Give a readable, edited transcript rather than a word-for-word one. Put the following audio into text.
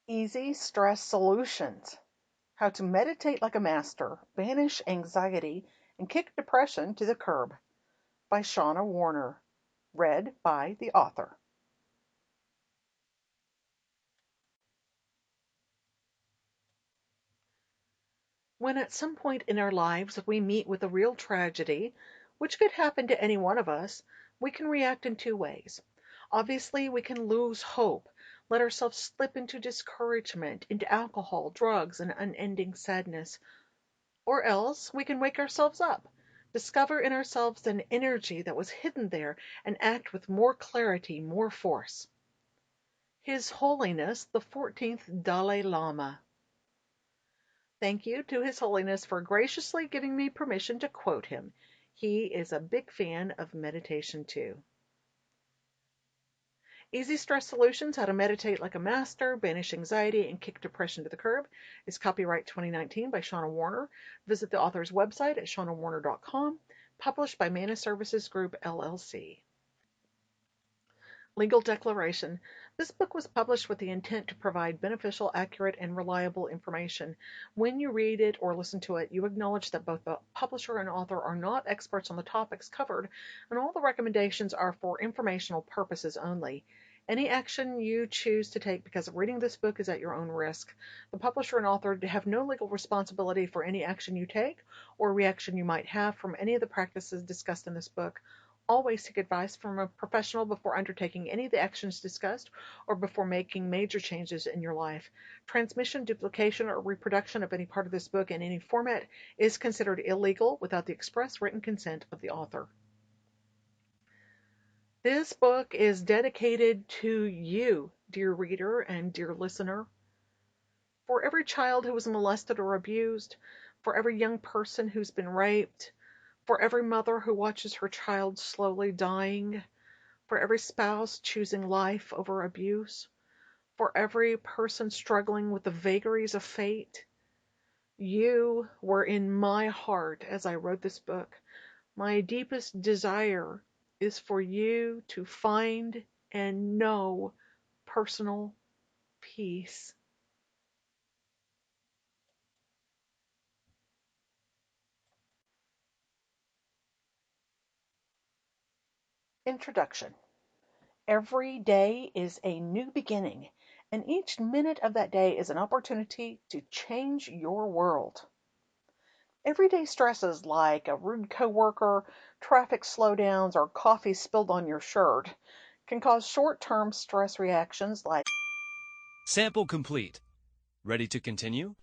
Easy stress solutions. How to meditate like a master, banish anxiety, and kick depression to the curb. By Shanna Warner. Read by the author. When at some point in our lives we meet with a real tragedy, which could happen to any one of us, we can react in two ways. Obviously, we can lose hope, let ourselves slip into discouragement, into alcohol, drugs, and unending sadness. Or else we can wake ourselves up, discover in ourselves an energy that was hidden there, and act with more clarity, more force. His Holiness the 14th Dalai Lama. Thank you to His Holiness for graciously giving me permission to quote him. He is a big fan of meditation too. Easy Stress Solutions: How to Meditate Like a Master, Banish Anxiety, and Kick Depression to the Curb is copyright 2019 by Shanna Warner. Visit the author's website at shannawarner.com. Published by Mana Services Group, LLC. Legal Declaration. This book was published with the intent to provide beneficial, accurate, and reliable information. When you read it or listen to it, you acknowledge that both the publisher and author are not experts on the topics covered, and all the recommendations are for informational purposes only. Any action you choose to take because of reading this book is at your own risk. The publisher and author have no legal responsibility for any action you take or reaction you might have from any of the practices discussed in this book. Always seek advice from a professional before undertaking any of the actions discussed or before making major changes in your life. Transmission, duplication, or reproduction of any part of this book in any format is considered illegal without the express written consent of the author. This book is dedicated to you, dear reader and dear listener. For every child who was molested or abused, for every young person who's been raped, for every mother who watches her child slowly dying, for every spouse choosing life over abuse, for every person struggling with the vagaries of fate. You were in my heart as I wrote this book. My deepest desire is for you to find and know personal peace. Introduction. Every day is a new beginning, and each minute of that day is an opportunity to change your world. Everyday stresses like a rude coworker, traffic slowdowns, or coffee spilled on your shirt can cause short-term stress reactions like Sample complete. Ready to continue?